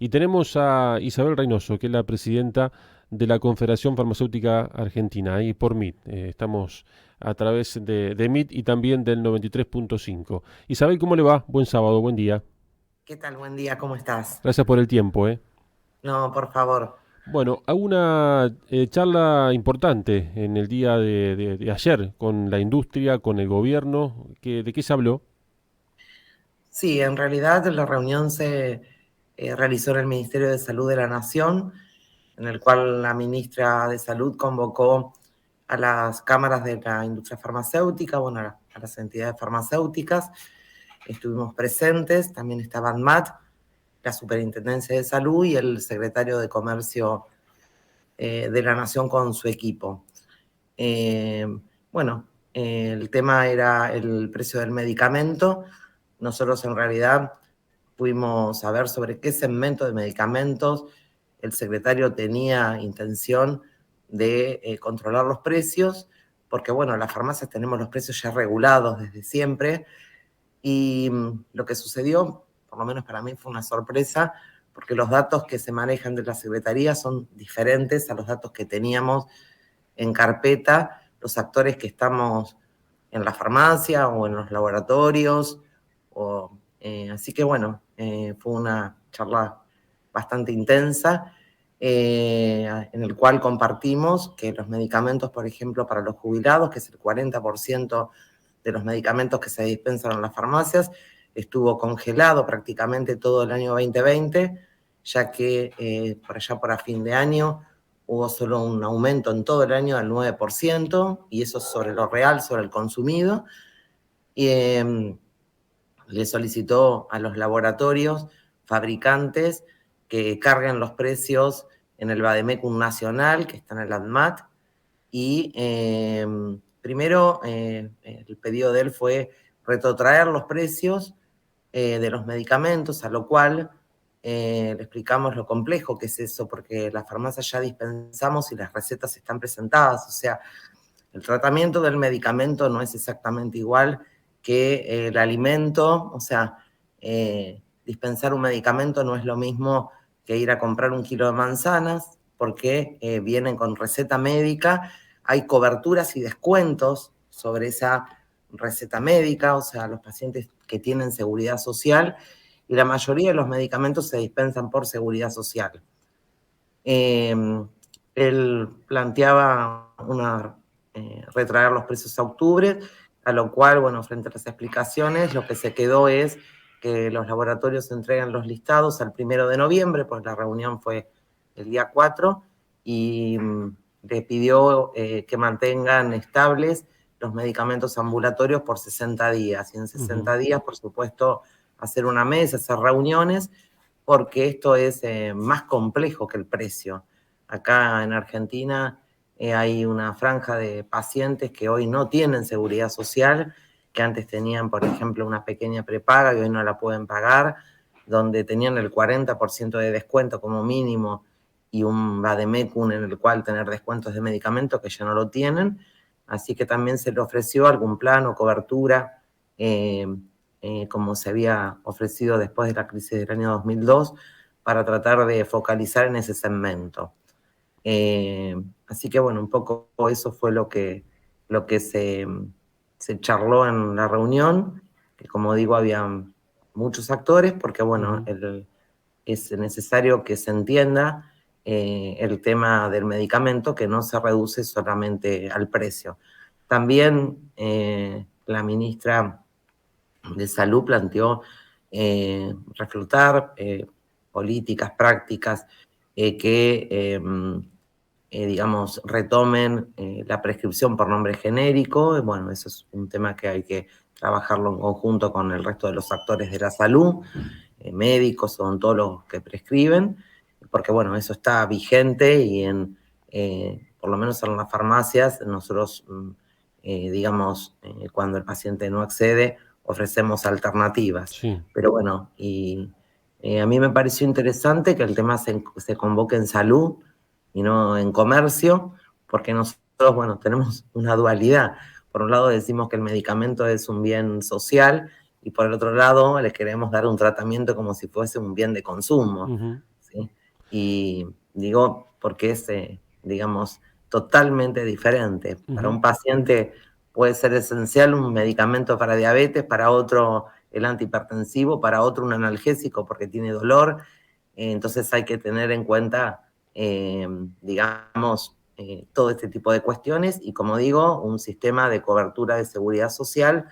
Y tenemos a Isabel Reynoso, que es la presidenta de la Confederación Farmacéutica Argentina, ahí por MIT. Estamos a través de MIT y también del 93.5. Isabel, ¿cómo le va? Buen sábado, buen día. ¿Qué tal? Buen día, ¿cómo estás? Gracias por el tiempo, ¿eh? No, por favor. Bueno, hay una charla importante en el día de ayer con la industria, con el gobierno. ¿De qué se habló? Sí, en realidad la reunión se realizó en el Ministerio de Salud de la Nación, en el cual la ministra de Salud convocó a las cámaras de la industria farmacéutica, bueno, a las entidades farmacéuticas. Estuvimos presentes, también estaba ANMAT, la Superintendencia de Salud y el secretario de Comercio de la Nación con su equipo. Eh, bueno, el tema era el precio del medicamento. Nosotros en realidad pudimos saber sobre qué segmento de medicamentos el secretario tenía intención de controlar los precios, porque bueno, las farmacias tenemos los precios ya regulados desde siempre, y lo que sucedió, por lo menos para mí, fue una sorpresa, porque los datos que se manejan de la Secretaría son diferentes a los datos que teníamos en carpeta los actores que estamos en la farmacia o en los laboratorios. Así que bueno, fue una charla bastante intensa en el cual compartimos que los medicamentos, por ejemplo, para los jubilados, que es el 40% de los medicamentos que se dispensan en las farmacias, estuvo congelado prácticamente todo el año 2020, ya que por allá por a fin de año hubo solo un aumento en todo el año del 9%, y eso sobre lo real, sobre el consumido. Y le solicitó a los laboratorios fabricantes que carguen los precios en el Vademecum Nacional, que está en el ADMAT, y primero el pedido de él fue retrotraer los precios de los medicamentos, a lo cual le explicamos lo complejo que es eso, porque las farmacias ya dispensamos y las recetas están presentadas, o sea, el tratamiento del medicamento no es exactamente igual que el alimento, o sea, dispensar un medicamento no es lo mismo que ir a comprar un kilo de manzanas, porque vienen con receta médica, hay coberturas y descuentos sobre esa receta médica, o sea, los pacientes que tienen seguridad social, y la mayoría de los medicamentos se dispensan por seguridad social. Eh, Él planteaba retraer los precios a octubre, a lo cual, bueno, frente a las explicaciones, lo que se quedó es que los laboratorios entregan los listados al 1 de noviembre, pues la reunión fue el día 4, y le pidió que mantengan estables los medicamentos ambulatorios por 60 días. Y en Ujú. 60 días, por supuesto, hacer una mesa, hacer reuniones, porque esto es más complejo que el precio. Acá en Argentina hay una franja de pacientes que hoy no tienen seguridad social, que antes tenían, por ejemplo, una pequeña prepaga y hoy no la pueden pagar, donde tenían el 40% de descuento como mínimo y un vademecum en el cual tener descuentos de medicamentos que ya no lo tienen. Así que también se le ofreció algún plan o cobertura eh, como se había ofrecido después de la crisis del año 2002, para tratar de focalizar en ese segmento. Así que bueno, un poco eso fue lo que se charló en la reunión, que como digo, había muchos actores, porque bueno, Ujú. es necesario que se entienda el tema del medicamento, que no se reduce solamente al precio. También la ministra de Salud planteó reflotar políticas, prácticas que digamos, retomen la prescripción por nombre genérico. Bueno, eso es un tema que hay que trabajarlo en conjunto con el resto de los actores de la salud, médicos, odontólogos que prescriben, porque bueno, eso está vigente y por lo menos en las farmacias nosotros, digamos, cuando el paciente no accede, ofrecemos alternativas. Sí. Pero bueno, y a mí me pareció interesante que el tema se convoque en salud y no en comercio, porque nosotros, bueno, tenemos una dualidad. Por un lado decimos que el medicamento es un bien social y por el otro lado le queremos dar un tratamiento como si fuese un bien de consumo. Ujú. Y digo, porque es, digamos, totalmente diferente. Para Ujú. un paciente puede ser esencial un medicamento para diabetes, para otro el antihipertensivo, para otro un analgésico porque tiene dolor. Entonces hay que tener en cuenta, digamos, todo este tipo de cuestiones y, como digo, un sistema de cobertura de seguridad social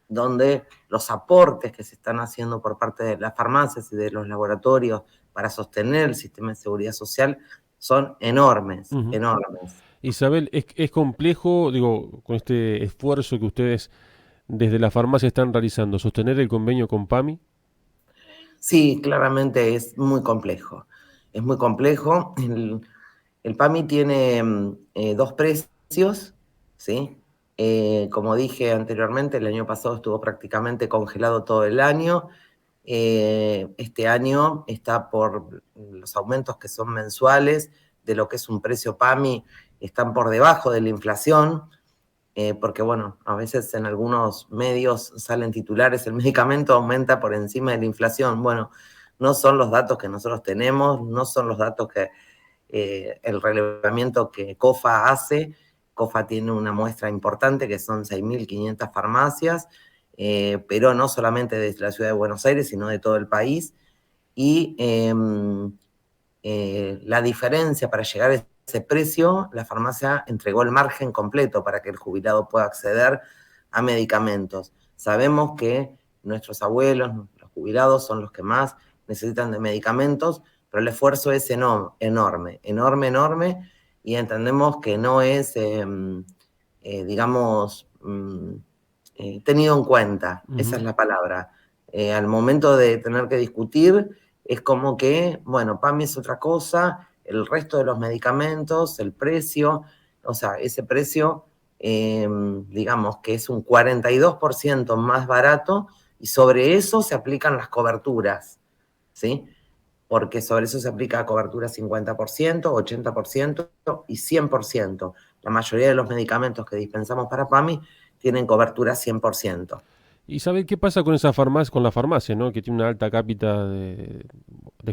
donde los aportes que se están haciendo por parte de las farmacias y de los laboratorios para sostener el sistema de seguridad social son enormes, Ujú. enormes. Isabel, es complejo, digo, con este esfuerzo que ustedes desde la farmacia están realizando, sostener el convenio con PAMI? Sí, claramente es muy complejo. Es muy complejo. El PAMI tiene dos precios, ¿sí? Como dije anteriormente, el año pasado estuvo prácticamente congelado todo el año. Este año está por los aumentos que son mensuales de lo que es un precio PAMI, están por debajo de la inflación, porque bueno, a veces en algunos medios salen titulares, el medicamento aumenta por encima de la inflación. Bueno, no son los datos que nosotros tenemos, no son los datos que el relevamiento que COFA hace. COFA tiene una muestra importante que son 6.500 farmacias, pero no solamente de la ciudad de Buenos Aires, sino de todo el país. Y la diferencia para llegar a ese precio, la farmacia entregó el margen completo para que el jubilado pueda acceder a medicamentos. Sabemos que nuestros abuelos, los jubilados, son los que más necesitan de medicamentos, pero el esfuerzo es enorme, enorme, enorme, y entendemos que no es, digamos, tenido en cuenta, esa es Ujú. la palabra. Al momento de tener que discutir, es como que, bueno, PAMI es otra cosa, el resto de los medicamentos, el precio, o sea, ese precio, digamos que es un 42% más barato y sobre eso se aplican las coberturas, ¿sí? Porque sobre eso se aplica cobertura 50%, 80% y 100%. La mayoría de los medicamentos que dispensamos para PAMI tienen cobertura 100%. ¿Y sabe qué pasa con esa farmacia, con la farmacia, ¿no? Que tiene una alta cápita de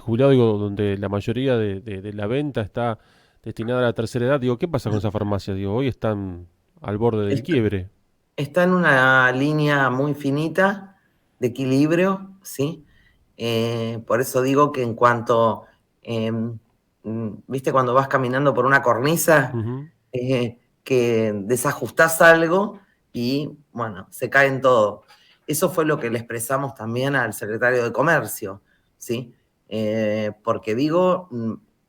jubilado, digo, donde la mayoría de la venta está destinada a la tercera edad? Digo, ¿qué pasa con esa farmacia? Digo, hoy están al borde del quiebre. Está en una línea muy finita de equilibrio, ¿sí? Por eso digo que en cuanto, viste, cuando vas caminando por una cornisa, Ujú. que desajustás algo y, bueno, se cae en todo. Eso fue lo que le expresamos también al secretario de Comercio, ¿sí? Porque digo,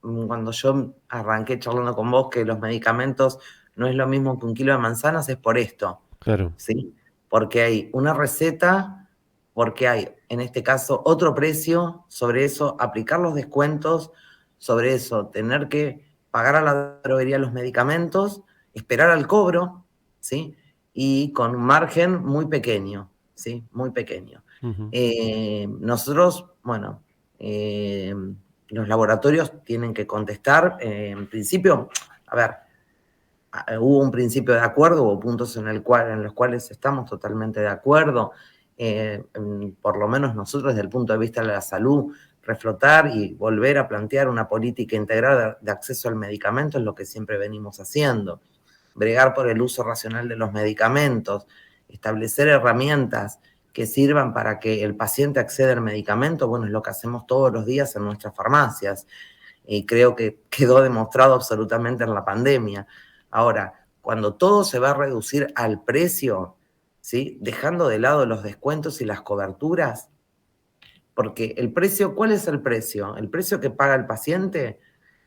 cuando yo arranqué charlando con vos que los medicamentos no es lo mismo que un kilo de manzanas, es por esto, Claro. ¿sí? Porque hay una receta, porque hay, en este caso, otro precio, sobre eso aplicar los descuentos, sobre eso tener que pagar a la droguería los medicamentos, esperar al cobro, ¿sí? Y con un margen muy pequeño, ¿sí? Muy pequeño. Ujú. Nosotros, bueno, los laboratorios tienen que contestar, en principio, a ver, hubo un principio de acuerdo, hubo puntos en los cuales estamos totalmente de acuerdo, por lo menos nosotros desde el punto de vista de la salud, reflotar y volver a plantear una política integral de acceso al medicamento es lo que siempre venimos haciendo, bregar por el uso racional de los medicamentos, establecer herramientas que sirvan para que el paciente acceda al medicamento, bueno, es lo que hacemos todos los días en nuestras farmacias y creo que quedó demostrado absolutamente en la pandemia. Ahora, cuando todo se va a reducir al precio, ¿sí? Dejando de lado los descuentos y las coberturas, porque el precio, ¿cuál es el precio? El precio que paga el paciente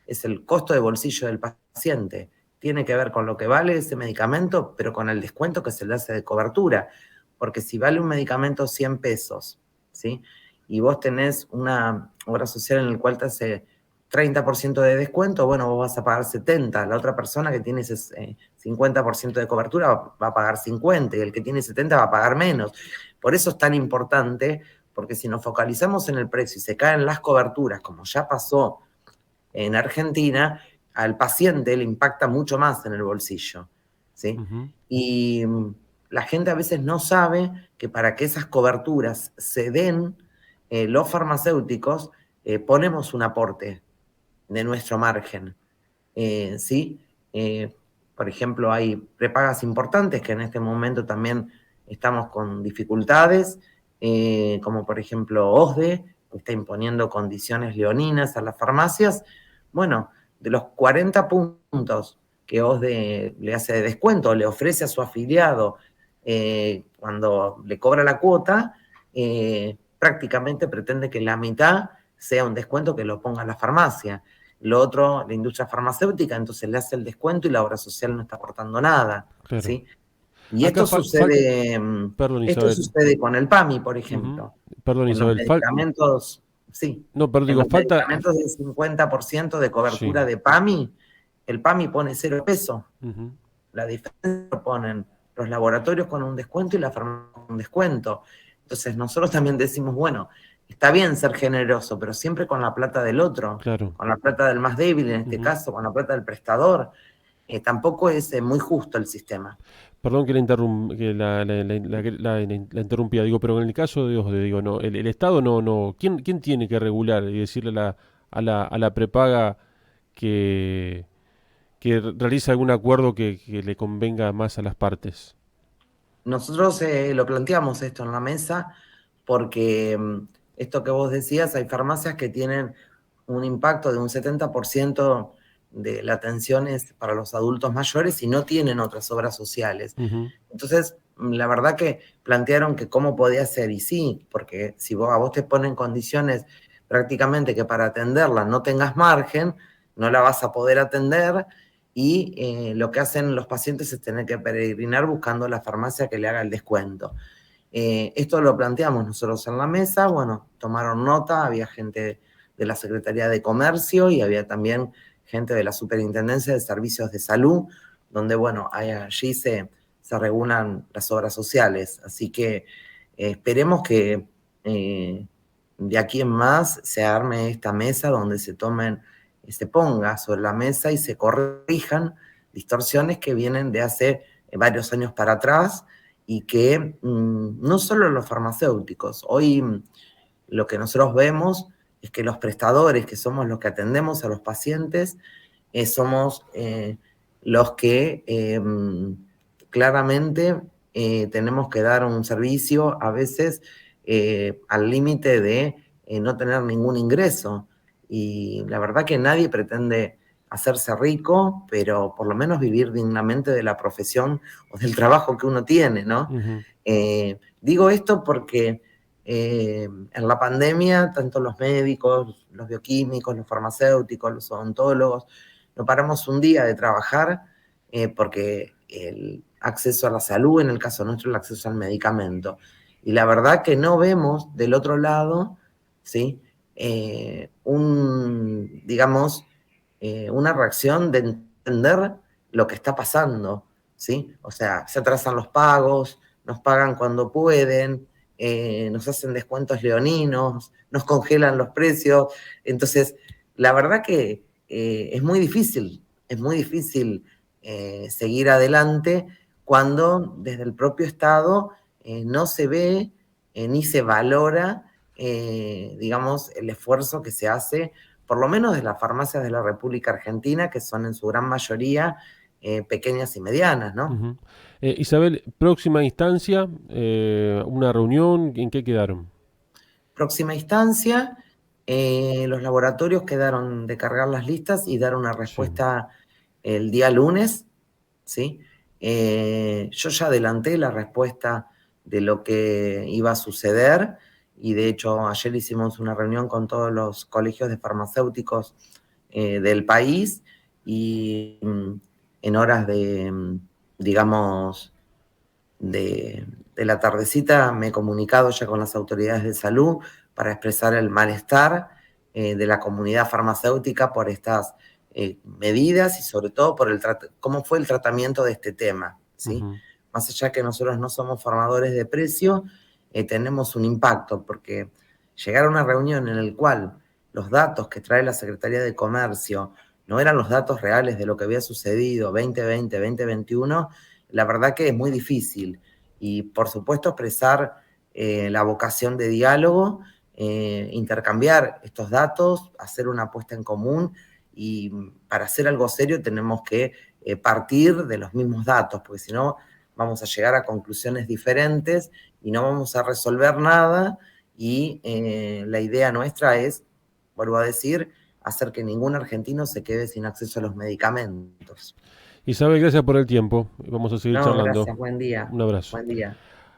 es el costo de bolsillo del paciente. Tiene que ver con lo que vale ese medicamento, pero con el descuento que se le hace de cobertura. Porque si vale un medicamento 100 pesos, ¿sí? Y vos tenés una obra social en la cual te hace 30% de descuento, bueno, vos vas a pagar 70. La otra persona que tiene ese 50% de cobertura va a pagar 50 y el que tiene 70 va a pagar menos. Por eso es tan importante, porque si nos focalizamos en el precio y se caen las coberturas, como ya pasó en Argentina, al paciente le impacta mucho más en el bolsillo, ¿sí? Ujú. Y la gente a veces no sabe que para que esas coberturas se den, los farmacéuticos ponemos un aporte, de nuestro margen. ¿Sí? Por ejemplo, hay prepagas importantes que en este momento también estamos con dificultades, como por ejemplo OSDE, que está imponiendo condiciones leoninas a las farmacias. Bueno, de los 40 puntos que OSDE le hace de descuento, le ofrece a su afiliado cuando le cobra la cuota, prácticamente pretende que la mitad sea un descuento que lo ponga la farmacia. Lo otro, la industria farmacéutica, entonces le hace el descuento y la obra social no está aportando nada, Claro. ¿sí? Y Acá falta, perdón esto Isabel, sucede con el PAMI, por ujú, ejemplo. perdón En los Isabel, medicamentos, sí, no, pero en digo, los falta, medicamentos del 50% de sí, cobertura de PAMI, el PAMI pone 0 pesos. ujú, La diferencia lo ponen los laboratorios con un descuento y la farmacia con un descuento. Entonces nosotros también decimos, bueno, está bien ser generoso, pero siempre con la plata del otro, claro. con la plata del más débil en este Ujú. caso, con la plata del prestador. Tampoco es muy justo el sistema. Perdón que, que la interrumpía, digo, pero en el caso de Dios, digo, no, el Estado no, ¿quién tiene que regular y decirle a la prepaga que, que realice algún acuerdo que le convenga más a las partes? Nosotros lo planteamos esto en la mesa porque esto que vos decías, hay farmacias que tienen un impacto de un 70% de la atención es para los adultos mayores y no tienen otras obras sociales. Ujú, Entonces, la verdad que plantearon que cómo podía ser, y sí, porque si a vos te ponen condiciones prácticamente que para atenderla no tengas margen, no la vas a poder atender y lo que hacen los pacientes es tener que peregrinar buscando la farmacia que le haga el descuento. Esto lo planteamos nosotros en la mesa, bueno, tomaron nota, había gente de la Secretaría de Comercio y había también gente de la Superintendencia de Servicios de Salud, donde, bueno, allí se regulan las obras sociales. Así que esperemos que de aquí en más se arme esta mesa donde se ponga sobre la mesa y se corrijan distorsiones que vienen de hace varios años para atrás y que no solo los farmacéuticos, hoy lo que nosotros vemos es que los prestadores, que somos los que atendemos a los pacientes, somos los que claramente tenemos que dar un servicio a veces al límite de no tener ningún ingreso. Y la verdad que nadie pretende hacerse rico, pero por lo menos vivir dignamente de la profesión o del trabajo que uno tiene, ¿no? ujú, Digo esto porque en la pandemia, tanto los médicos, los bioquímicos, los farmacéuticos, los odontólogos, no paramos un día de trabajar porque el acceso a la salud, en el caso nuestro, el acceso al medicamento. Y la verdad que no vemos del otro lado, ¿sí? Digamos, una reacción de entender lo que está pasando, ¿sí? O sea, se atrasan los pagos, nos pagan cuando pueden, nos hacen descuentos leoninos, nos congelan los precios. Entonces, la verdad que es muy difícil seguir adelante cuando desde el propio Estado no se ve ni se valora, digamos, el esfuerzo que se hace, por lo menos de las farmacias de la República Argentina, que son en su gran mayoría pequeñas y medianas, ¿no? ujú. Isabel, próxima instancia, una reunión, ¿en qué quedaron? Próxima instancia, los laboratorios quedaron de cargar las listas y dar una Sí. respuesta el día lunes, ¿sí? Yo ya adelanté la respuesta de lo que iba a suceder y de hecho ayer hicimos una reunión con todos los colegios de farmacéuticos del país y en horas digamos, de la tardecita me he comunicado ya con las autoridades de salud para expresar el malestar de la comunidad farmacéutica por estas medidas y sobre todo por cómo fue el tratamiento de este tema, ¿sí? Ujú, Más allá que nosotros no somos formadores de precio, tenemos un impacto porque llegar a una reunión en la cual los datos que trae la Secretaría de Comercio no eran los datos reales de lo que había sucedido 2020, 2021, la verdad que es muy difícil. Y por supuesto expresar la vocación de diálogo, intercambiar estos datos, hacer una apuesta en común y para hacer algo serio tenemos que partir de los mismos datos, porque si no vamos a llegar a conclusiones diferentes y no vamos a resolver nada, y la idea nuestra es, vuelvo a decir, hacer que ningún argentino se quede sin acceso a los medicamentos. Isabel, gracias por el tiempo. Vamos a seguir No, charlando. gracias, buen día. Un abrazo. Buen día.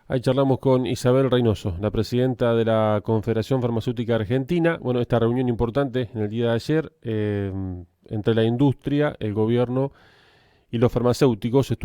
Ahí charlamos con Isabel Reynoso, la presidenta de la Confederación Farmacéutica Argentina. Bueno, esta reunión importante en el día de ayer entre la industria, el gobierno y los farmacéuticos estuvo